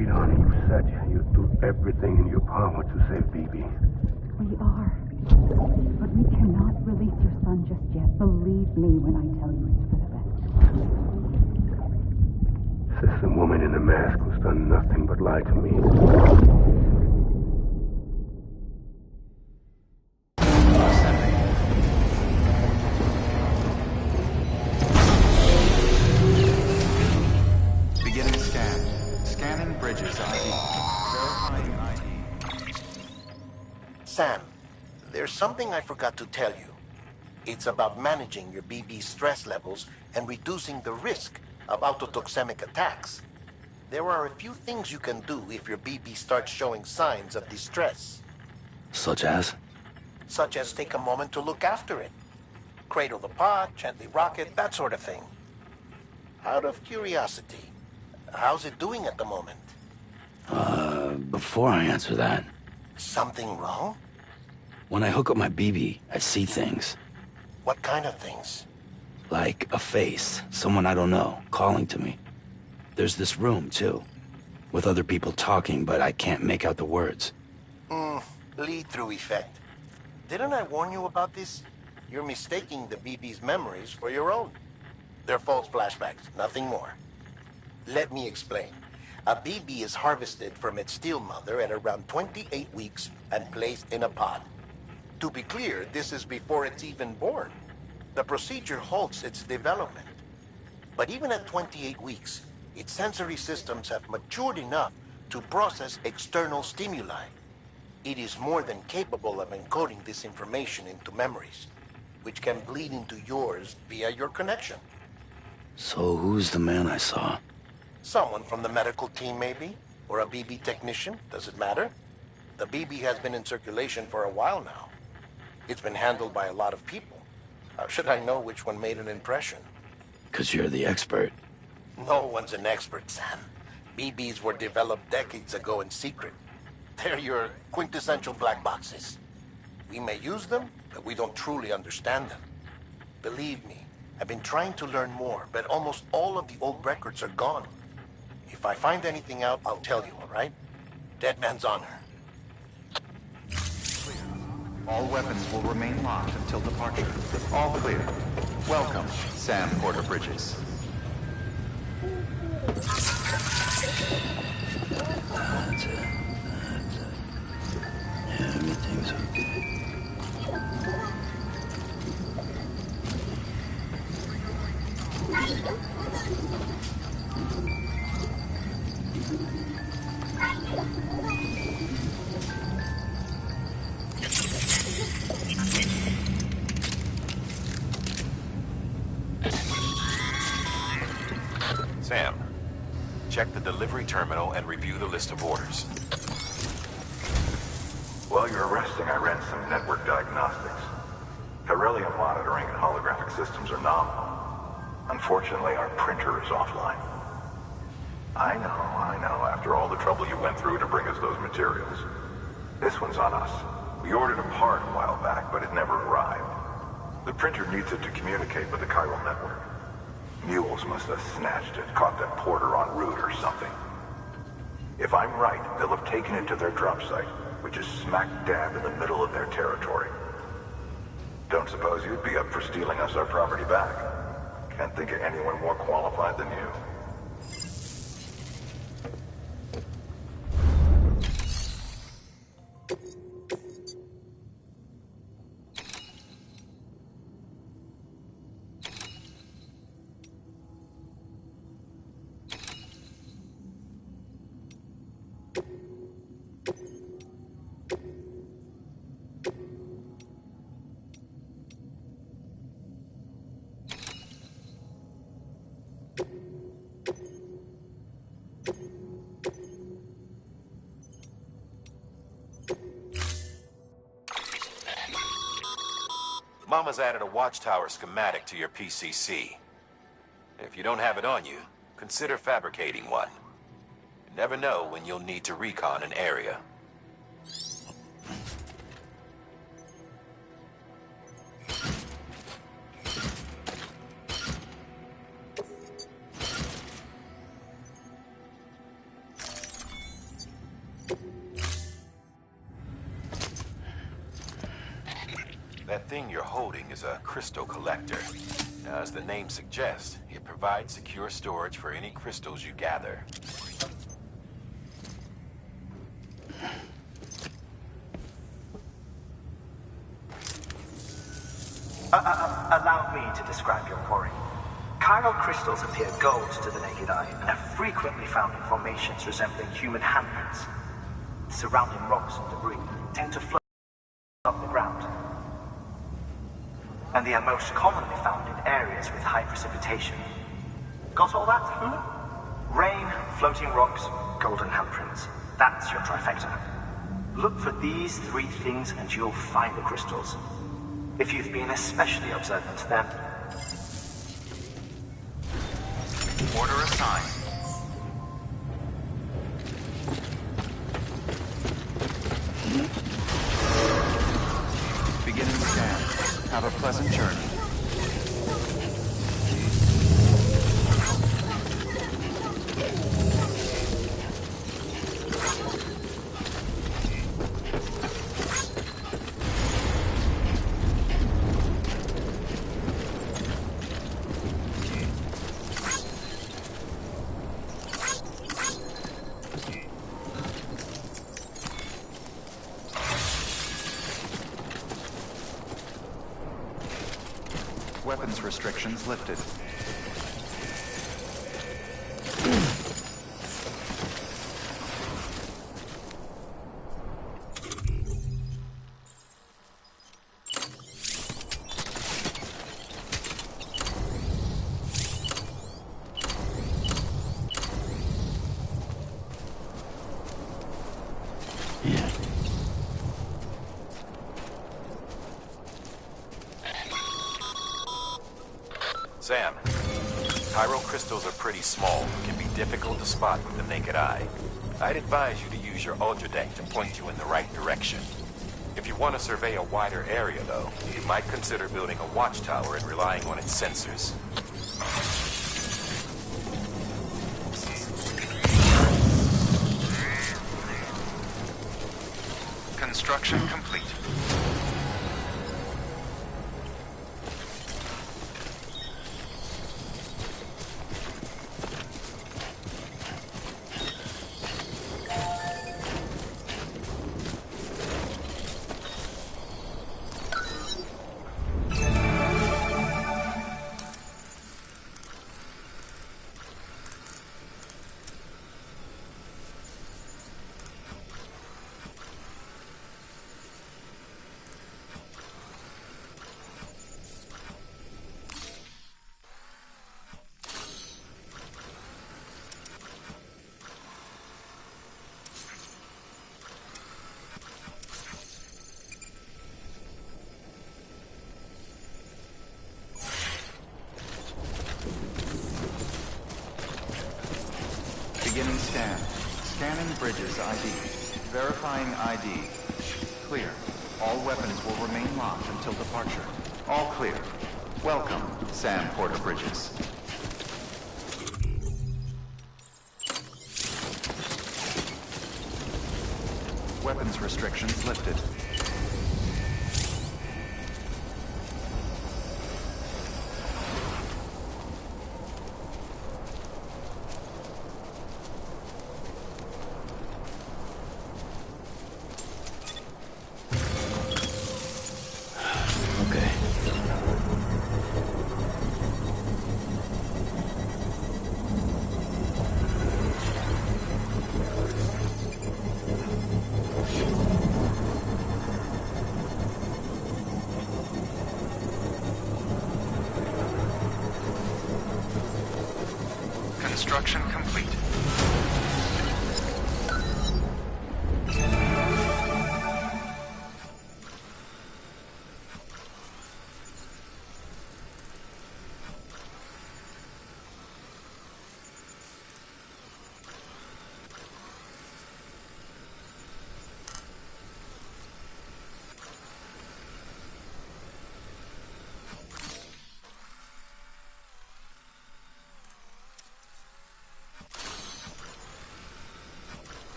sweetheart, you said you'd do everything in your power to save BB. We are. But we cannot release your son just yet. Believe me when I tell you it's for the best. Sister woman in the mask who's done nothing but lie to me. Beginning scan. Scanning bridges ID. Verifying ID. Sam, there's something I forgot to tell you. It's about managing your BB stress levels and reducing the risk of autotoxemic attacks. There are a few things you can do if your BB starts showing signs of distress. Such as? Such as take a moment to look after it. Cradle the pod, gently rock it, that sort of thing. Out of curiosity, how's it doing at the moment? Before I answer that, Something wrong? when I hook up my BB, I see things. What kind of things? Like a face, someone I don't know, calling to me. There's this room, too, with other people talking, but I can't make out the words. Lead-through effect. Didn't I warn you about this? You're mistaking the BB's memories for your own. They're false flashbacks, nothing more. Let me explain. A BB is harvested from its steel mother at around 28 weeks and placed in a pod. To be clear, this is before it's even born. The procedure halts its development. But even at 28 weeks, its sensory systems have matured enough to process external stimuli. It is more than capable of encoding this information into memories, which can bleed into yours via your connection. So who's the man I saw? Someone from the medical team, maybe? Or a BB technician? Does it matter? The BB has been in circulation for a while now. It's been handled by a lot of people. How should I know which one made an impression? 'Cause you're the expert. No one's an expert, Sam. BBs were developed decades ago in secret. They're your quintessential black boxes. We may use them, but we don't truly understand them. Believe me, I've been trying to learn more, but almost all of the old records are gone. If I find anything out, I'll tell you, all right? Dead man's honor. Clear. All weapons will remain locked until departure. All clear. Welcome, Sam Porter Bridges. That's it. Yeah, everything's okay. Sam, check the delivery terminal and review the list of orders. While you're resting, I ran some network diagnostics. Beryllium monitoring and holographic systems are nominal. Unfortunately, our printer is offline. I know, after all the trouble you went through to bring us those materials. This one's on us. We ordered a part a while back, but it never arrived. The printer needs it to communicate with the chiral network. Mules must have snatched it, caught that porter en route or something. If I'm right, they'll have taken it to their drop site, which is smack dab in the middle of their territory. Don't suppose you'd be up for stealing us our property back? Can't think of anyone more qualified than you. Mama's added a watchtower schematic to your PCC. If you don't have it on you, consider fabricating one. You never know when you'll need to recon an area. That thing you're holding is a crystal collector. Now, as the name suggests, it provides secure storage for any crystals you gather. Allow me to describe your quarry. Chiral crystals appear gold to the naked eye and are frequently found in formations resembling human handprints. Surrounding rocks and debris tend to float up the ground. And they are most commonly found in areas with high precipitation. Got all that? Rain, floating rocks, golden handprints. That's your trifecta. Look for these three things and you'll find the crystals. If you've been especially observant, then... Order assigned. Beginning scan. Have a pleasant journey. Weapons restrictions lifted. Sam, chiral crystals are pretty small and can be difficult to spot with the naked eye. I'd advise you to use your ultradeck to point you in the right direction. If you want to survey a wider area, though, you might consider building a watchtower and relying on its sensors. Construction complete. Beginning scan. Scanning bridges ID. Verifying ID. Clear. All weapons will remain locked until departure. All clear. Welcome, Sam Porter Bridges. Weapons restrictions lifted. Construction complete.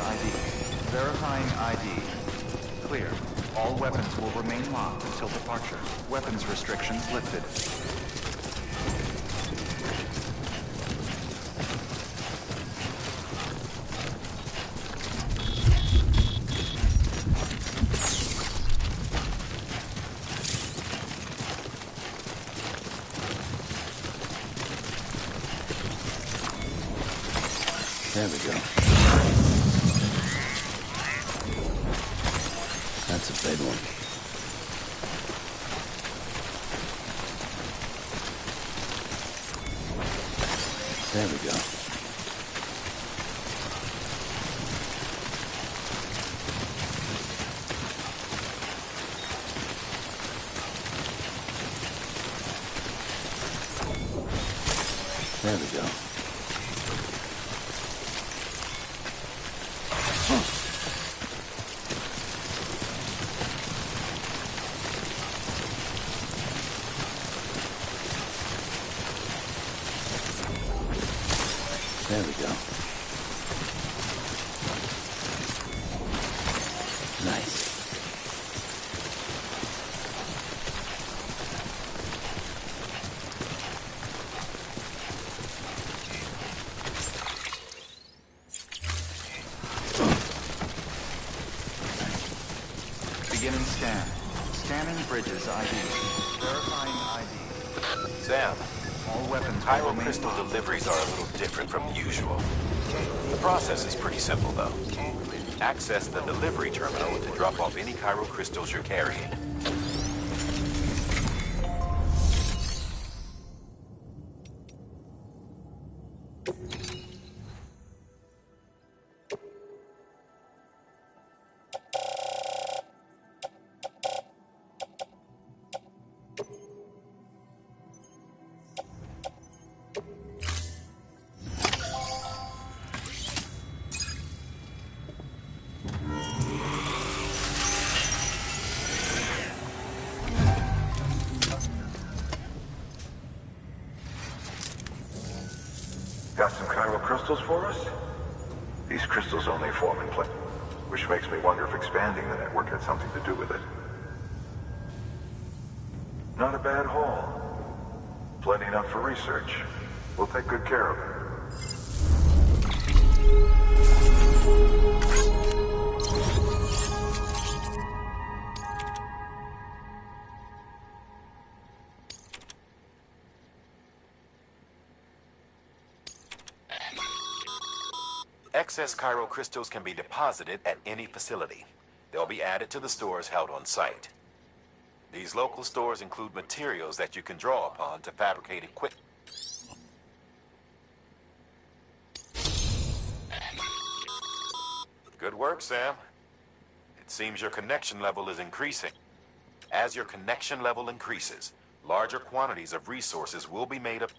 ID. Verifying ID. Clear. All weapons will remain locked until departure. Weapons restrictions lifted. There we go. That's a big one. There we go. There we go. There we go. Nice. Beginning scan. Scanning bridges ID. Verifying ID. Sam, All weapons will Pyro remain crystal locked. deliveries are a little different from usual. The process is pretty simple, though. Access the delivery terminal to drop off any Pyro crystals you're carrying. Got some chiral crystals for us? These crystals only form in place, which makes me wonder if expanding the network had something to do with it. Not a bad haul. Plenty enough for research. We'll take good care of it. Excess chiral crystals can be deposited at any facility. They'll be added to the stores held on site. These local stores include materials that you can draw upon to fabricate equipment. Good work, Sam. It seems your connection level is increasing. As your connection level increases, larger quantities of resources will be made up.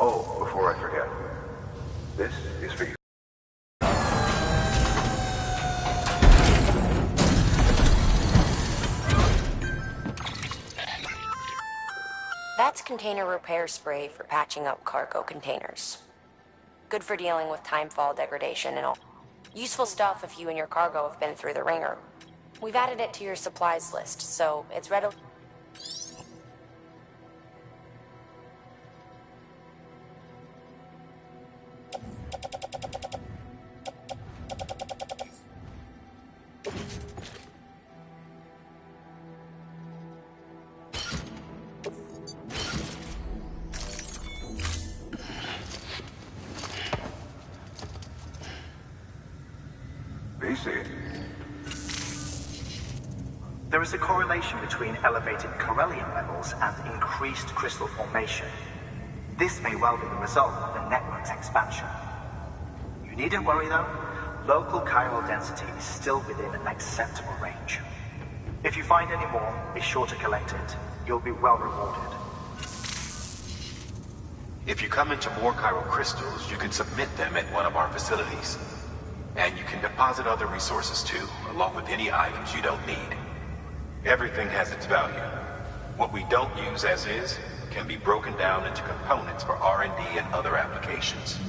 Oh, before I forget, this is for you. That's container repair spray for patching up cargo containers. Good for dealing with timefall degradation and all. Useful stuff if you and your cargo have been through the ringer. We've added it to your supplies list, so it's readily... BC. There is a correlation between elevated Corellium levels and increased crystal formation. This may well be the result of the network's expansion. You needn't worry though. Local chiral density is still within an acceptable range. If you find any more, be sure to collect it. You'll be well rewarded. If you come into more chiral crystals, you can submit them at one of our facilities. And you can deposit other resources too, along with any items you don't need. Everything has its value. What we don't use as is can be broken down into components for R&D and other applications.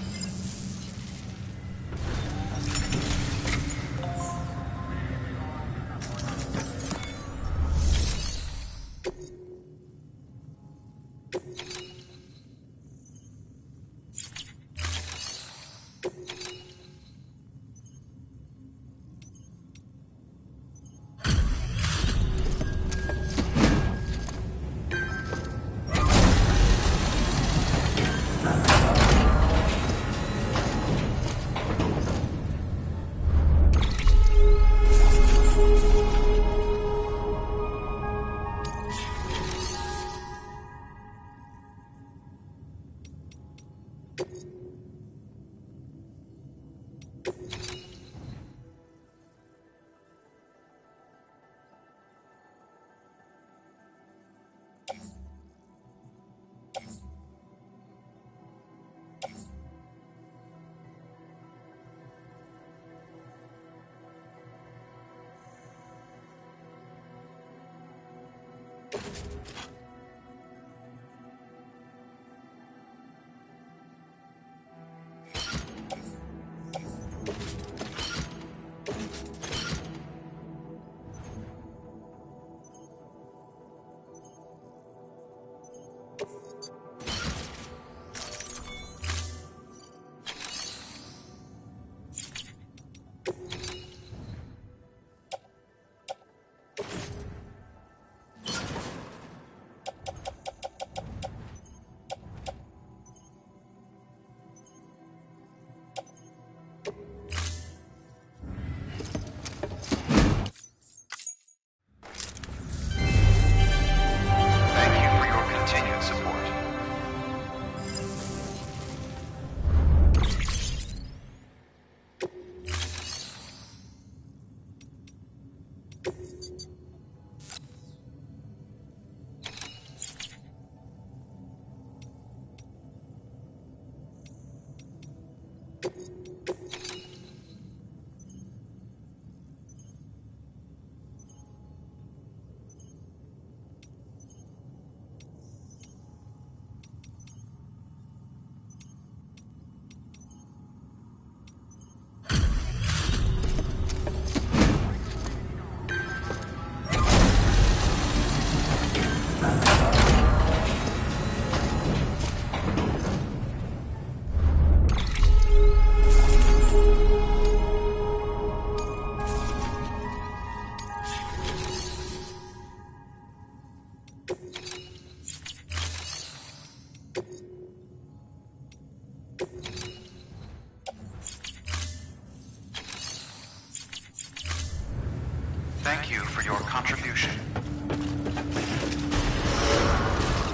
Thank you for your contribution.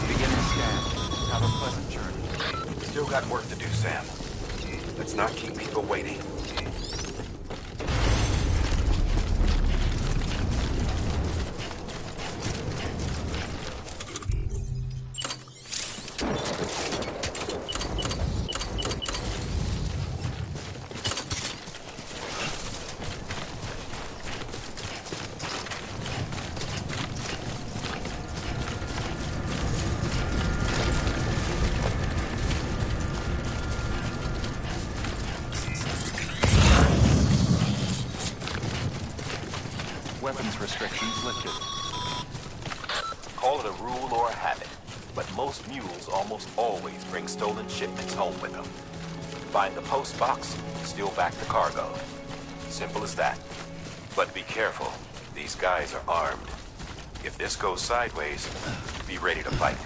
Beginning scan. Have a pleasant journey. Still got work to do, Sam. Let's not keep people waiting. Weapons restrictions lifted. Call it a rule or a habit, but most mules almost always bring stolen shipments home with them. Find the post box, steal back the cargo. Simple as that. But be careful. These guys are armed. If this goes sideways, be ready to fight.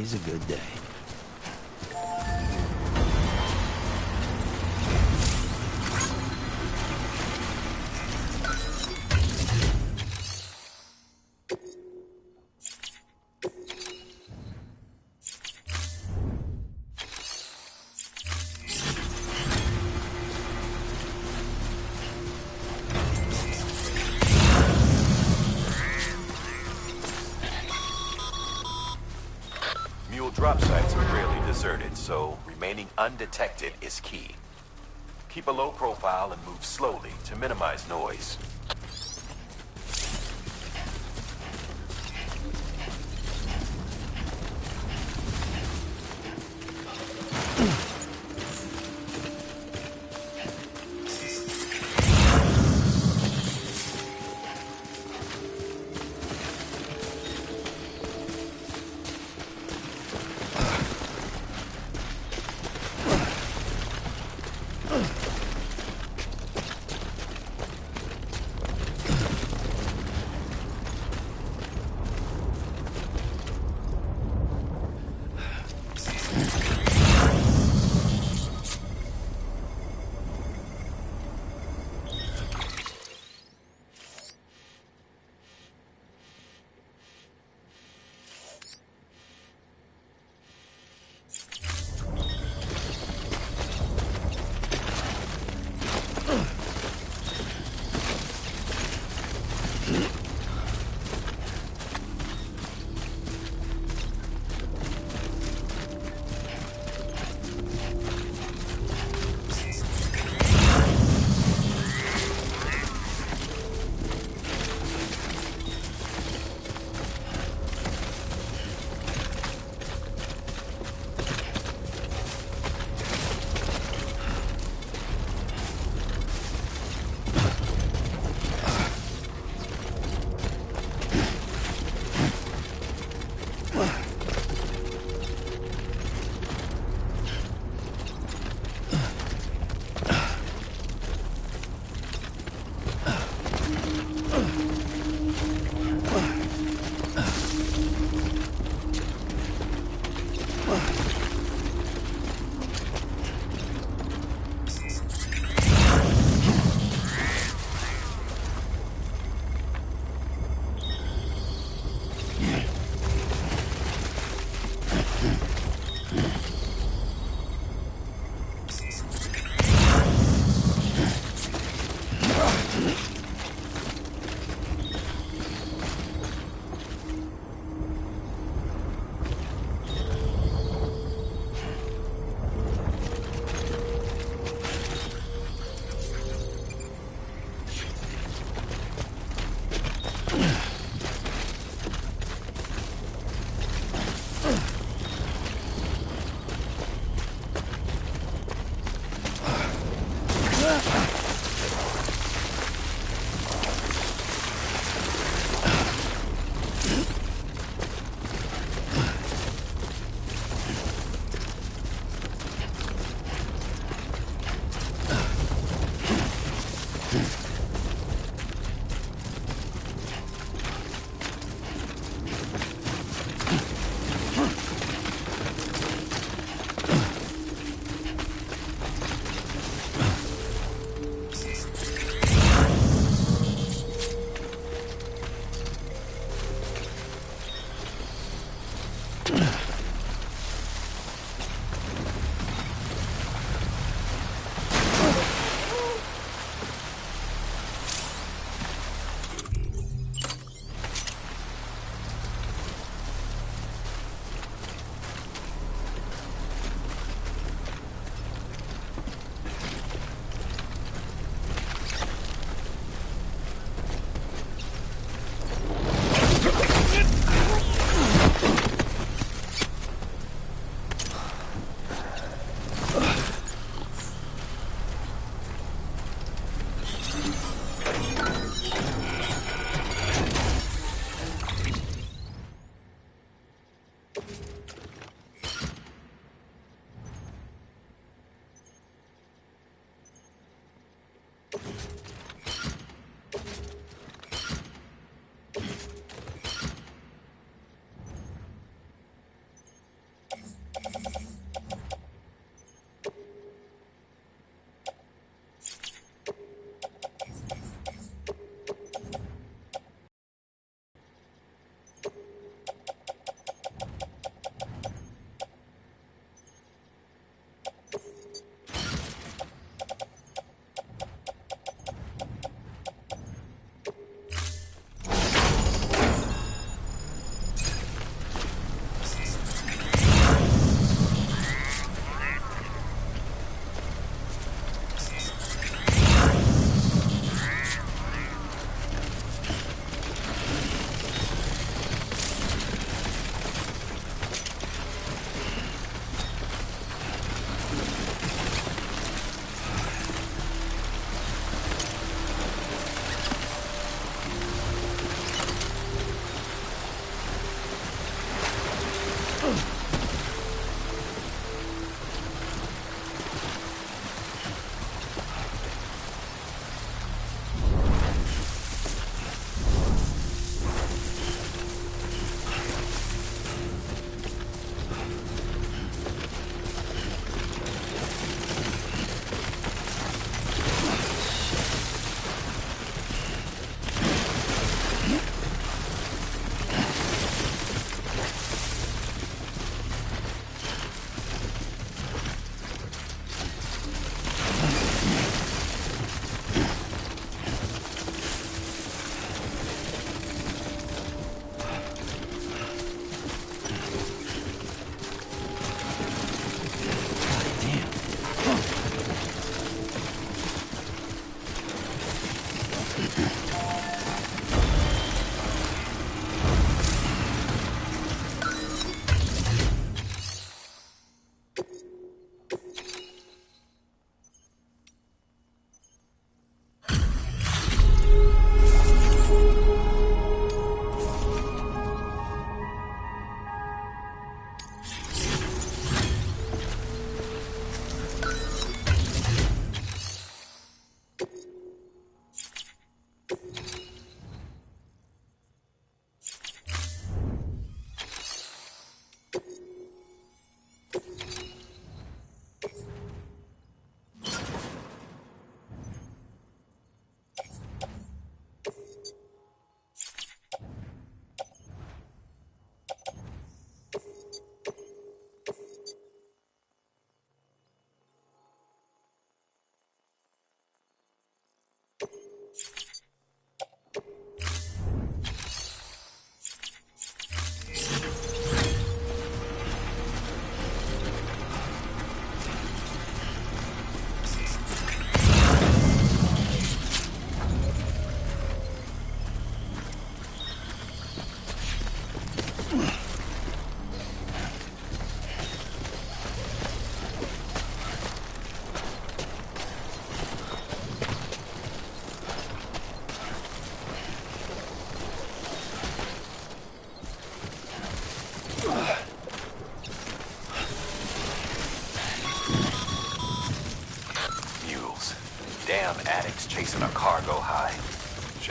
Today's a good day. Drop sites are rarely deserted, so remaining undetected is key. Keep a low profile and move slowly to minimize noise.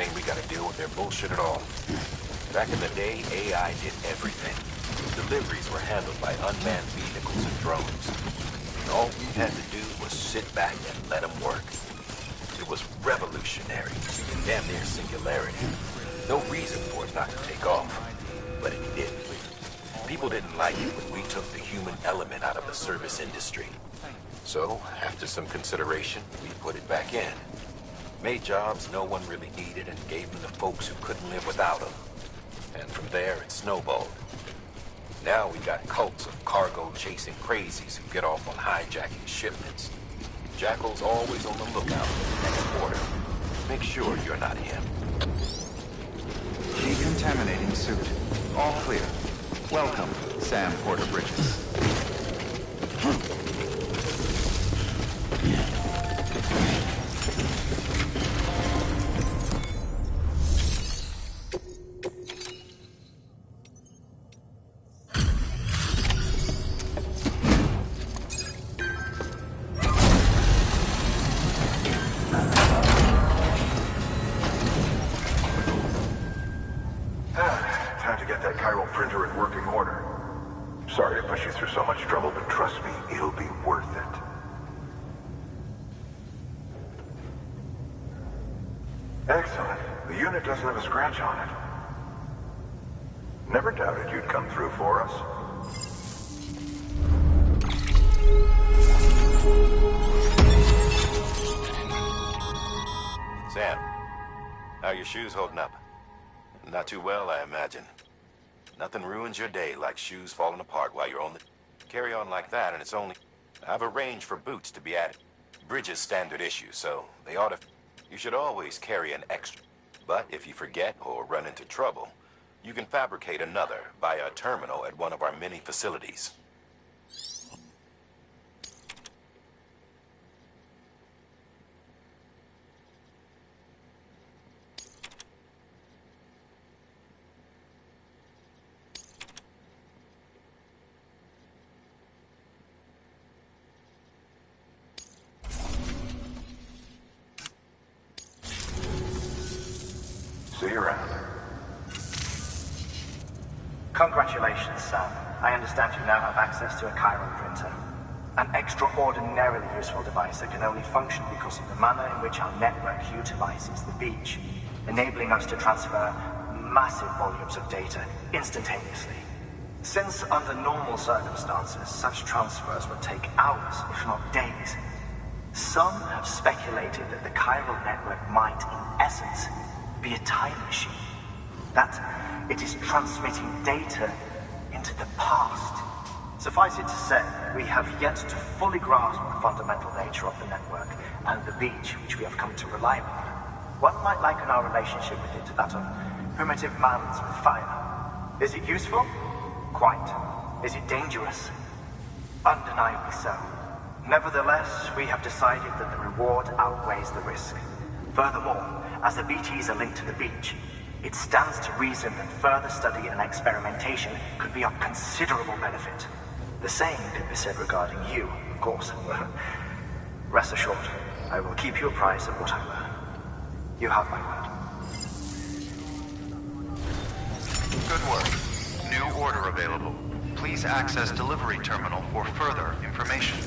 Shame we gotta deal with their bullshit at all. Back in the day, AI did everything. Deliveries were handled by unmanned vehicles and drones. And all we had to do was sit back and let them work. It was revolutionary, damn near singularity. No reason for it not to take off, but it did. People didn't like it when we took the human element out of the service industry. So, after some consideration, we put it back in. Made jobs no one really needed and gave them to folks who couldn't live without them. And from there, it snowballed. Now we got cults of cargo-chasing crazies who get off on hijacking shipments. Jackal's always on the lookout for the next order. Make sure you're not him. Decontaminating suit. All clear. Welcome, Sam Porter Bridges. Time to get that chiral printer in working order. Sorry to push you through so much trouble, but trust me, it'll be worth it. Excellent. The unit doesn't have a scratch on it. Never doubted you'd come through for us. Sam, how are your shoes holding up? Not too well, I imagine. Nothing ruins your day like shoes falling apart while you're on the... Carry on like that and it's only... I've arranged for boots to be added. Bridges standard issue, so they ought to... You should always carry an extra. But if you forget or run into trouble, you can fabricate another via a terminal at one of our many facilities. See you around. Congratulations, Sam. I understand you now have access to a chiral printer. An extraordinarily useful device that can only function because of the manner in which our network utilizes the beach, enabling us to transfer massive volumes of data instantaneously. Since under normal circumstances, such transfers would take hours, if not days, some have speculated that the chiral network might, in essence, be a time machine. That it is transmitting data into the past. Suffice it to say, we have yet to fully grasp the fundamental nature of the network and the beach which we have come to rely upon. One might liken our relationship with it to that of primitive mans with fire. Is it useful? Quite. Is it dangerous? Undeniably so. Nevertheless, we have decided that the reward outweighs the risk. Furthermore, as the BTs are linked to the beach, it stands to reason that further study and experimentation could be of considerable benefit. The same can be said regarding you, of course. Rest assured, I will keep you apprised of what I learn. You have my word. Good work. New order available. Please access delivery terminal for further information.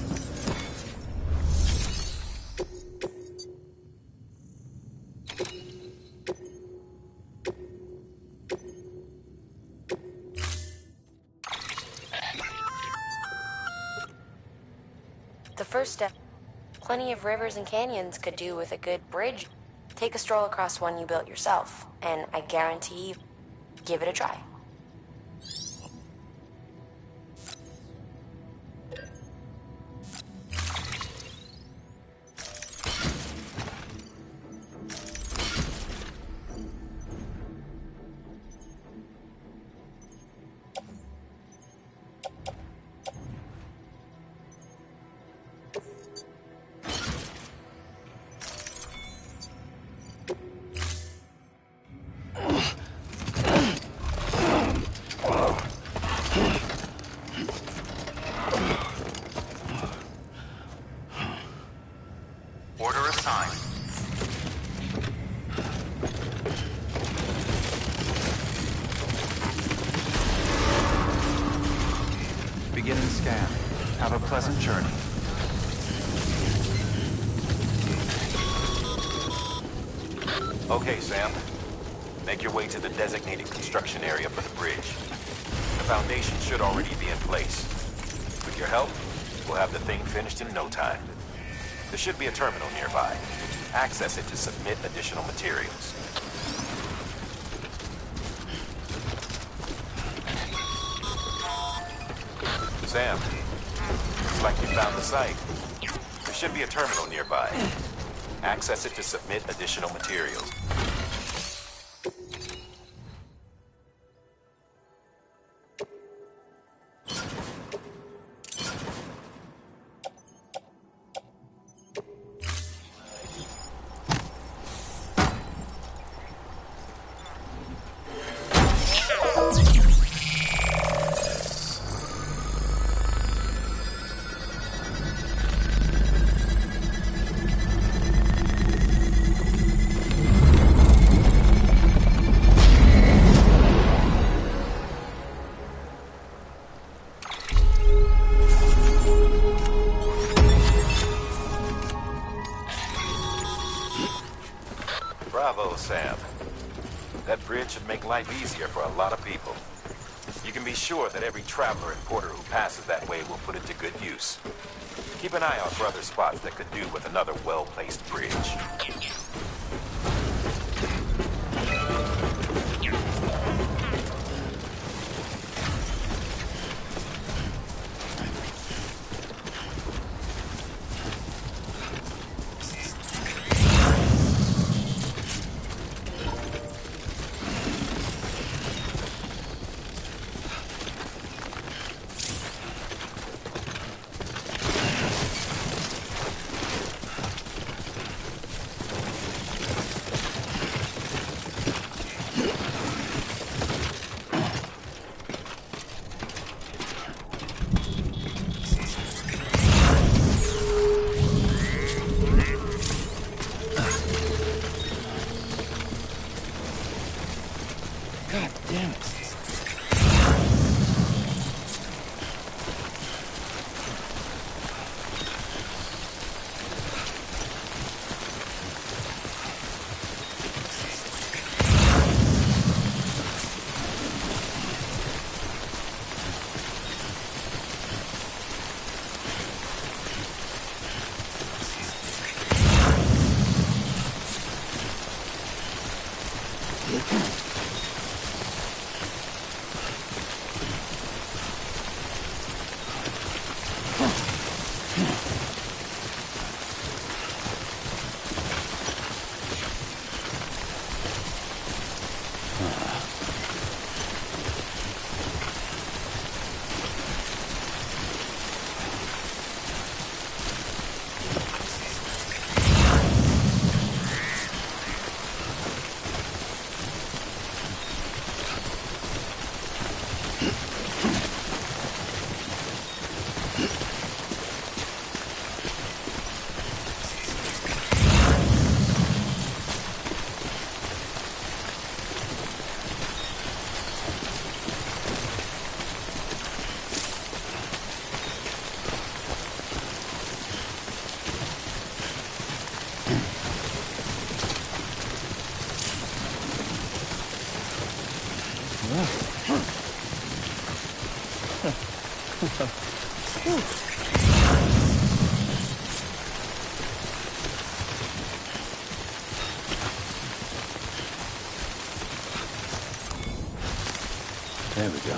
The first step. Plenty of rivers and canyons could do with a good bridge. Take a stroll across one you built yourself, and I guarantee, give it a try. Beginning scan. Have a pleasant journey. Okay, Sam. Make your way to the designated construction area for the bridge. The foundation should already be in place. With your help, we'll have the thing finished in no time. There should be a terminal nearby. Access it to submit additional materials. Sam, looks like you found the site. There should be a terminal nearby. Access it to submit additional materials. Bravo, Sam. That bridge should make life easier for a lot of people. You can be sure that every traveler and porter who passes that way will put it to good use. Keep an eye out for other spots that could do with another well-placed bridge. God damn it. There we go.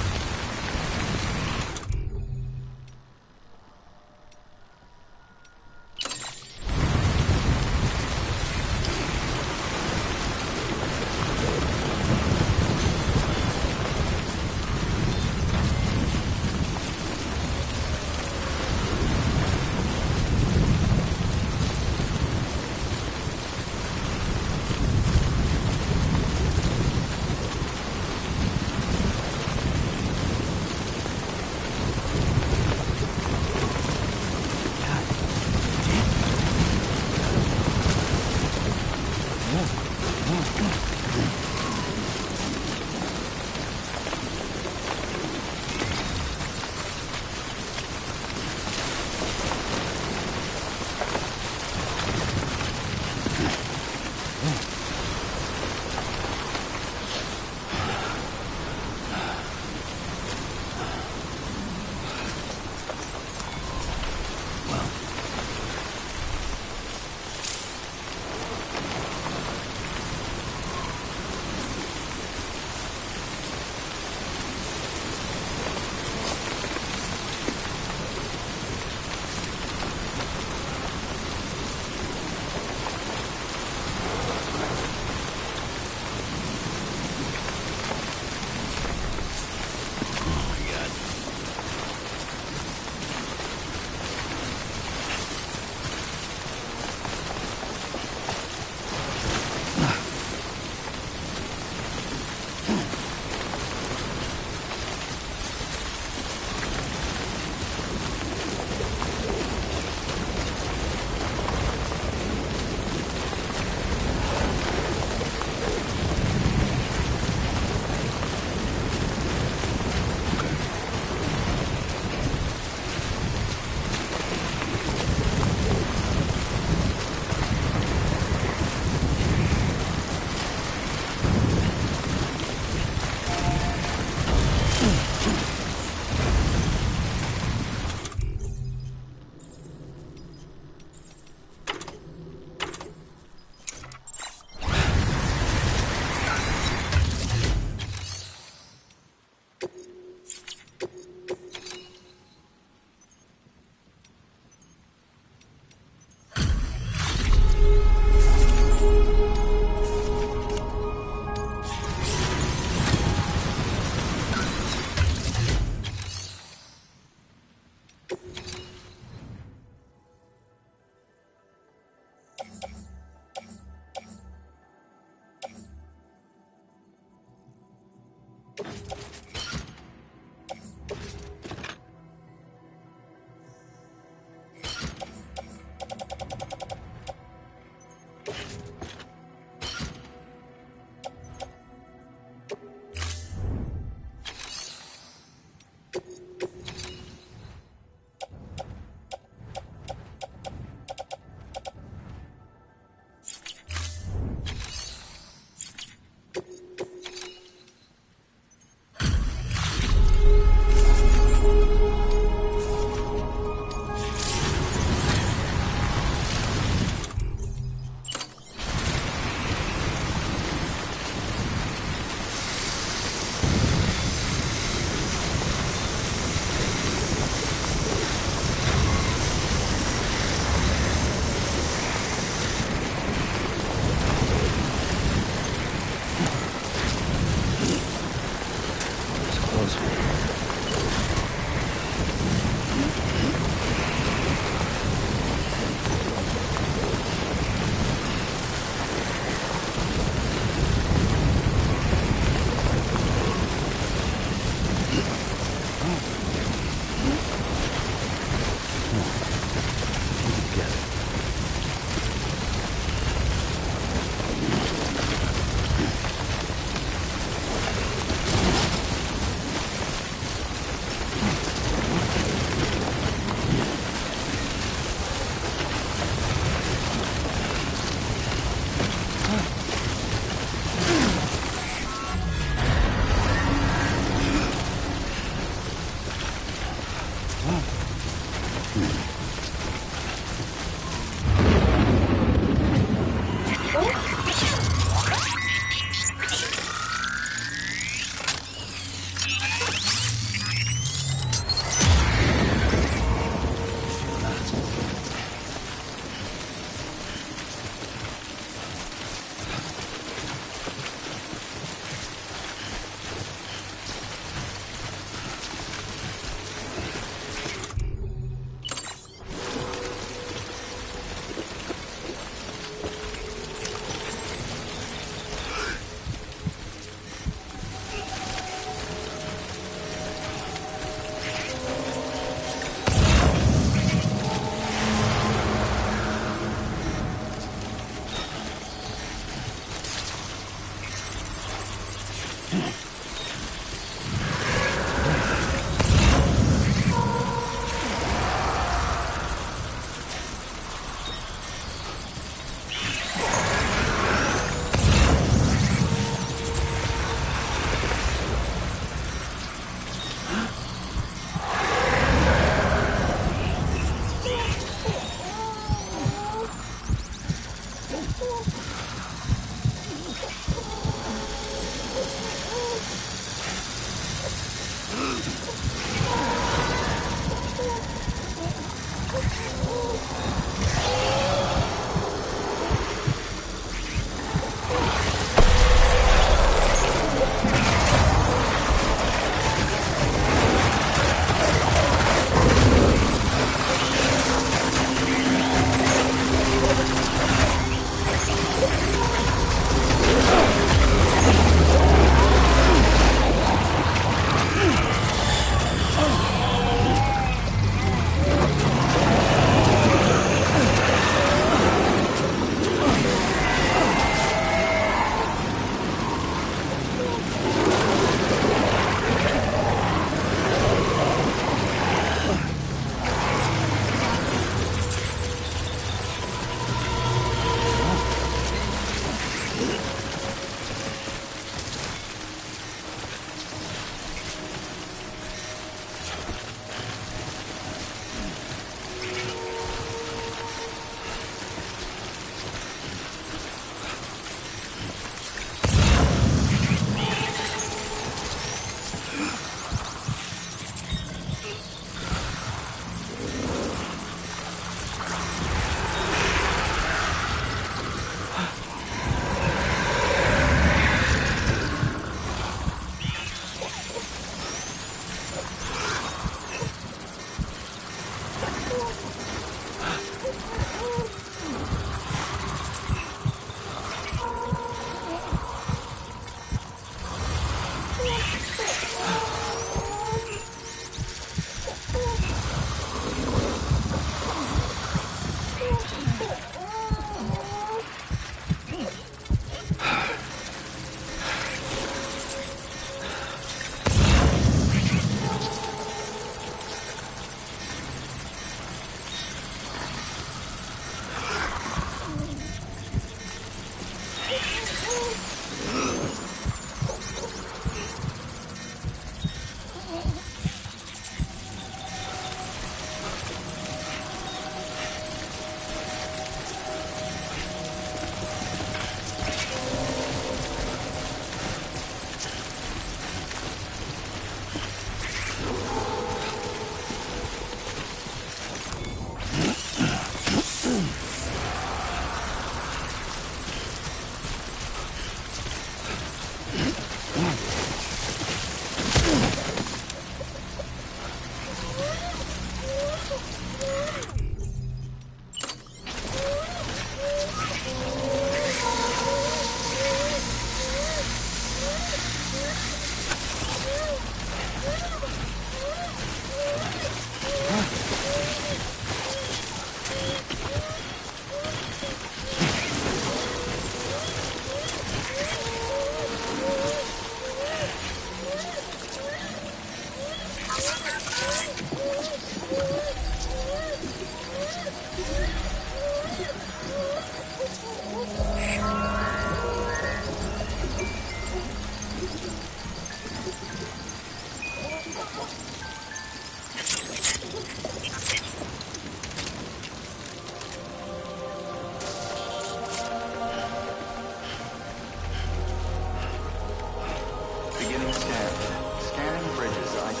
Beginning scan. Scanning bridges ID.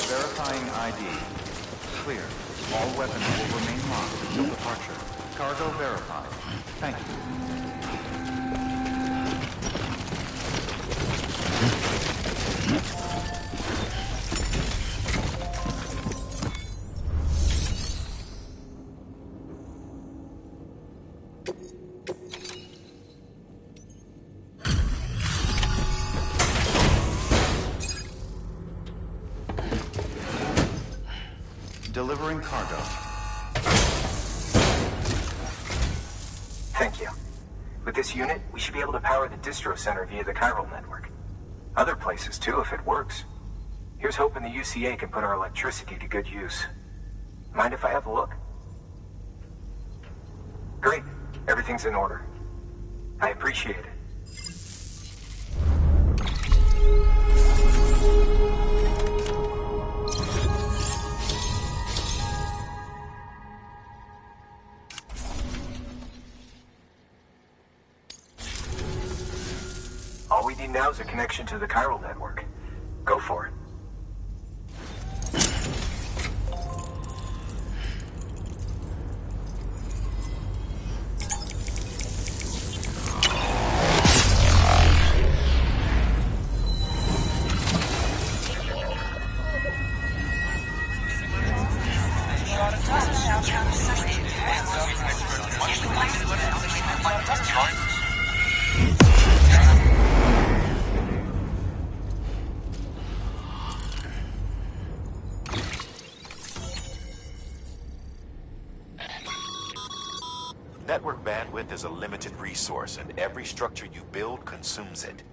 Verifying ID. Clear. All weapons will remain locked until departure. Cargo verified. Thank you. Delivering cargo. Thank you. With this unit, we should be able to power the distro center via the chiral network. Other places too, if it works. Here's hoping the UCA can put our electricity to good use. Mind if I have a look? Great. Everything's in order. I appreciate it. All we need now is a connection to the chiral network. Go for it. Network bandwidth is a limited resource, and every structure you build consumes it.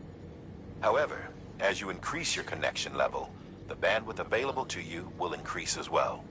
However, as you increase your connection level, the bandwidth available to you will increase as well.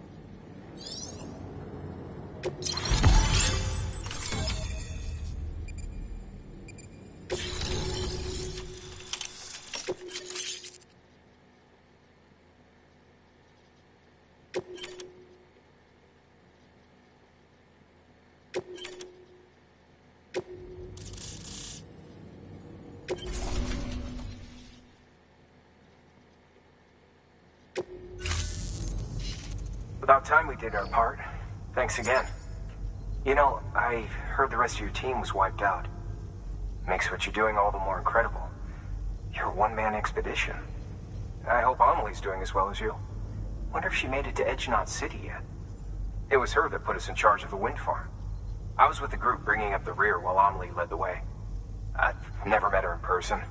About time we did our part. Thanks again. You know, I heard the rest of your team was wiped out. Makes what you're doing all the more incredible. You're a one-man expedition. I hope Amelie's doing as well as you. Wonder if she made it to Edgenot City yet. It was her that put us in charge of the wind farm. I was with the group bringing up the rear while Amelie led the way. I've never met her in person,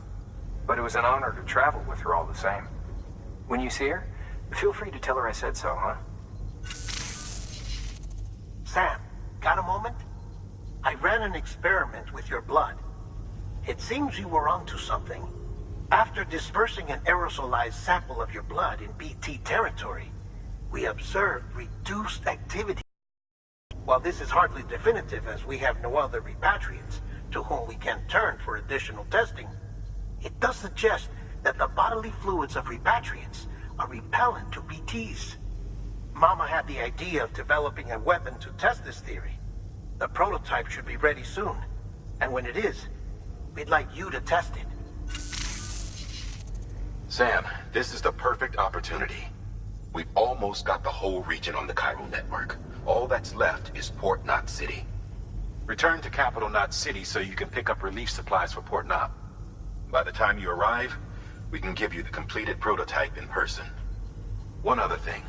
but it was an honor to travel with her all the same. When you see her, feel free to tell her I said so, huh? Sam, got a moment? I ran an experiment with your blood. It seems you were onto something. After dispersing an aerosolized sample of your blood in BT territory, we observed reduced activity. While this is hardly definitive as we have no other repatriants, to whom we can turn for additional testing. It does suggest that the bodily fluids of repatriates are repellent to BTs. Mama had the idea of developing a weapon to test this theory. The prototype should be ready soon, and when it is, we'd like you to test it. Sam, this is the perfect opportunity. We've almost got the whole region on the Chiral network. All that's left is Port Knot City. Return to Capital Knot City so you can pick up relief supplies for Port Knot. By the time you arrive, we can give you the completed prototype in person. One other thing.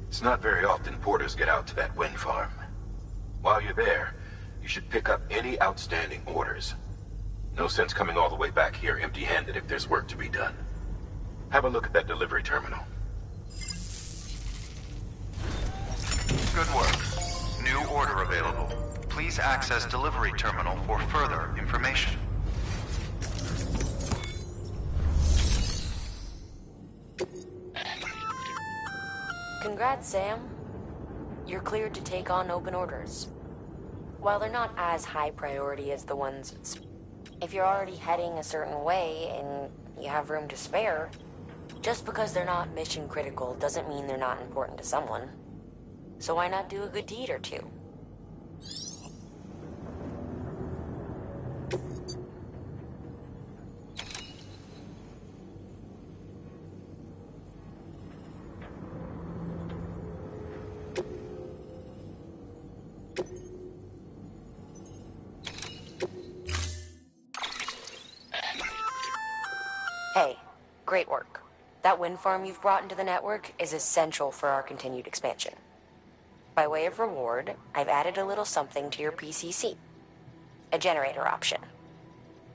It's not very often porters get out to that wind farm. While you're there, you should pick up any outstanding orders. No sense coming all the way back here empty-handed if there's work to be done. Have a look at that delivery terminal. Good work. New order available. Please access delivery terminal for further information. Congrats, Sam. You're cleared to take on open orders. While they're not as high priority as the ones... If you're already heading a certain way and you have room to spare, just because they're not mission critical doesn't mean they're not important to someone. So why not do a good deed or two? Hey, great work. That wind farm you've brought into the network is essential for our continued expansion. By way of reward, I've added a little something to your PCC. A generator option.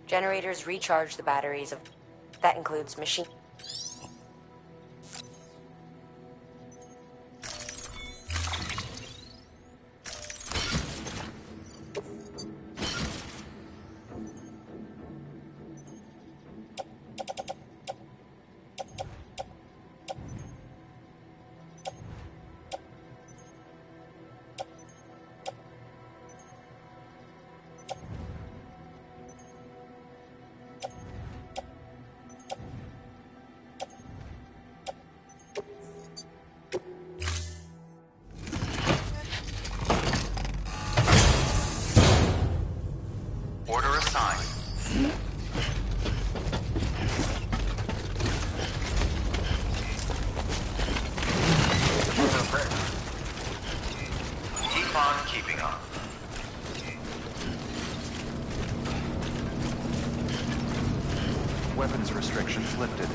Generators recharge the batteries of... That includes machine... Order assigned. Keep on keeping on. Weapons restrictions lifted.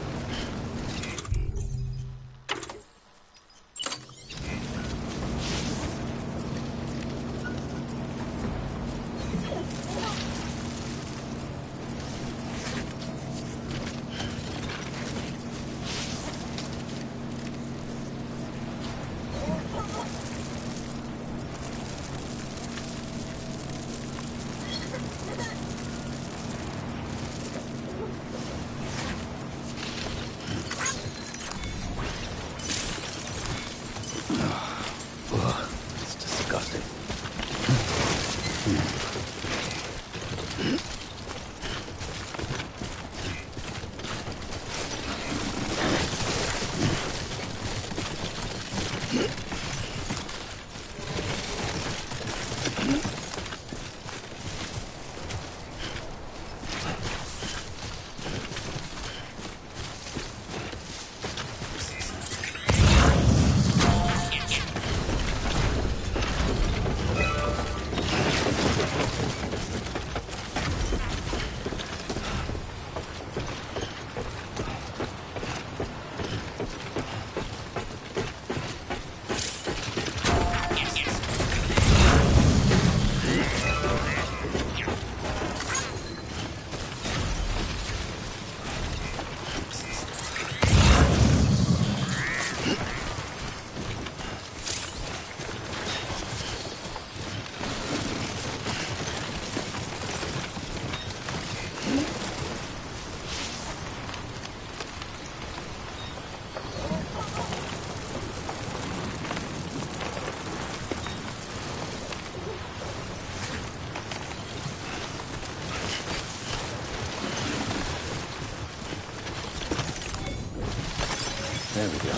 There we go.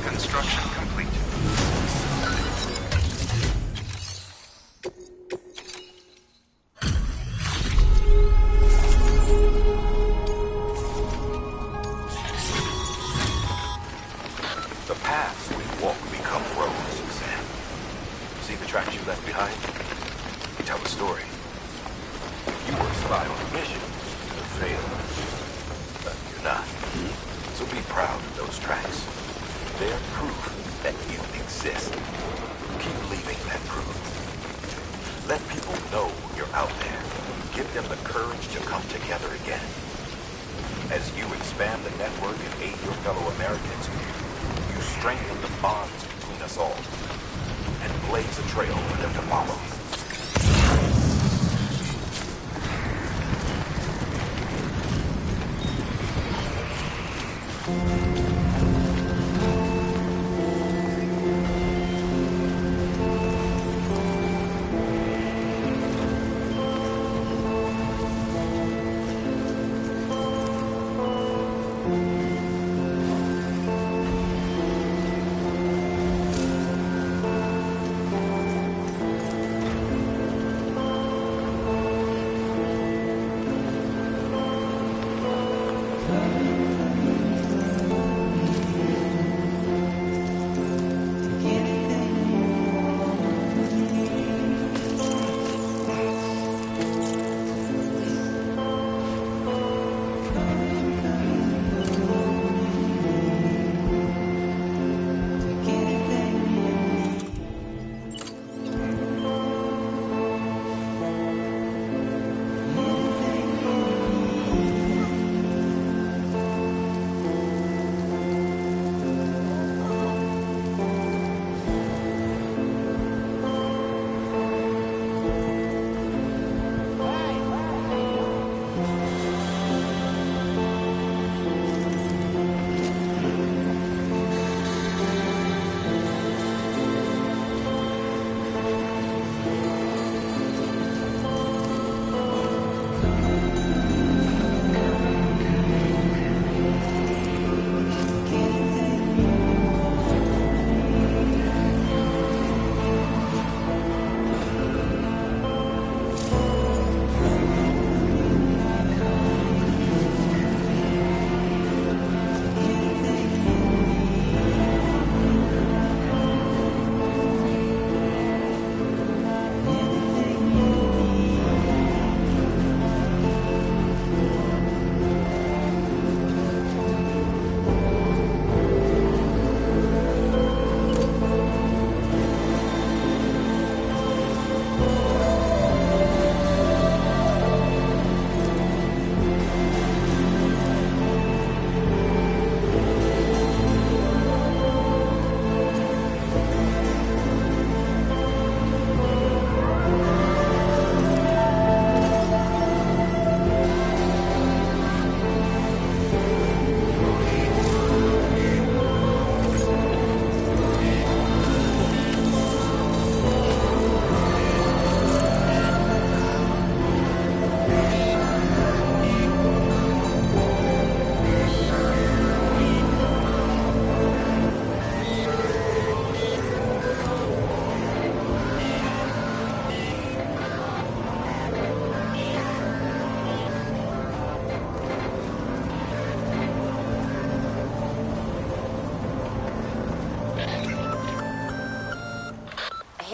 Construction complete. The paths we walk become roads, Sam. See the tracks you left behind? Tell a story. If you were a spy on a mission, you'd have failed. But you're not. So be proud of those tracks. They're proof that you exist. Keep leaving that proof. Let people know you're out there. Give them the courage to come together again. As you expand the network and aid your fellow Americans, you strengthen the bonds between us all and blaze a trail for them to follow.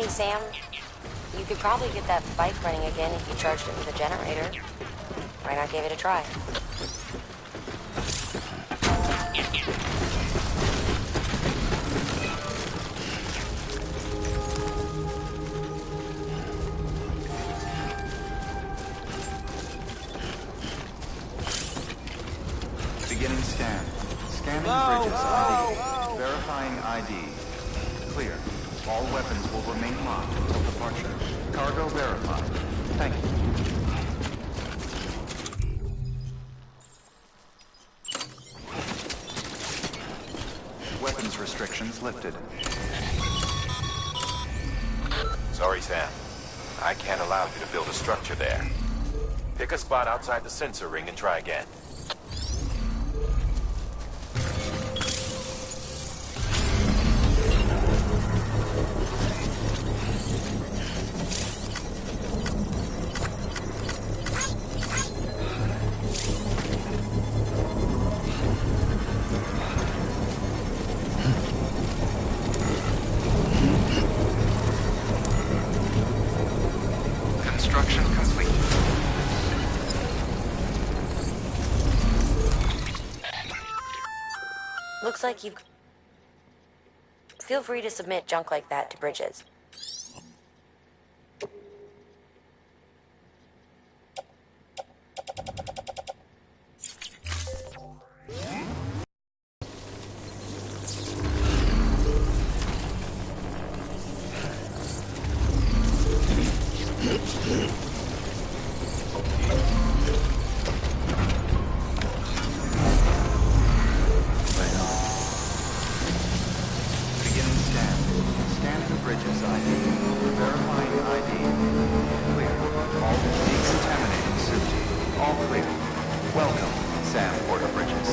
Hey, Sam. You could probably get that bike running again if you charged it with a generator. Why not give it a try? Beginning scan. Scanning bridges ID. Verifying ID. Clear. All weapons will remain locked until departure. Cargo verified. Thank you. Weapons restrictions lifted. Sorry, Sam. I can't allow you to build a structure there. Pick a spot outside the sensor ring and try again. Construction complete. Looks like you... Feel free to submit junk like that to Bridges. Beginning scan. Scanning bridges ID. Verifying ID. Clear. All decontaminating suit. All clear. Welcome, Sam Porter Bridges.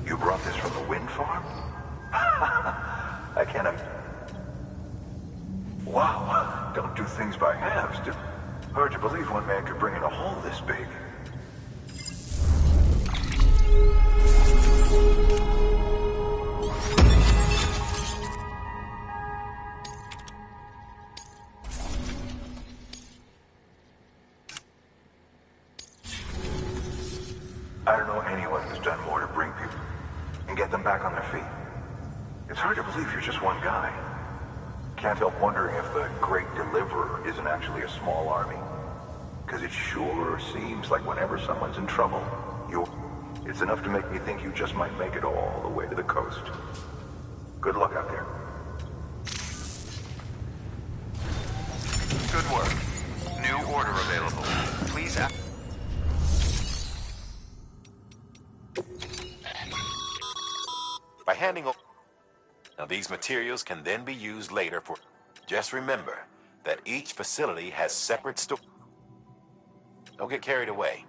You brought this from the wind farm? I can't Wow, don't do things by halves. Hard to believe one man could bring in a hole this big. I don't know anyone who's done more to bring people and get them back on their feet. It's hard to believe you're just one guy. Can't help wondering if the Great Deliverer isn't actually a small army. Because it sure seems like whenever someone's in trouble, it's enough to make me think you just might make it all the way to the coast. Good luck out there. Good work. New order available. Please act. By handing over... Now these materials can then be used later for... Just remember that each facility has separate storage. Don't get carried away.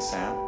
Sam?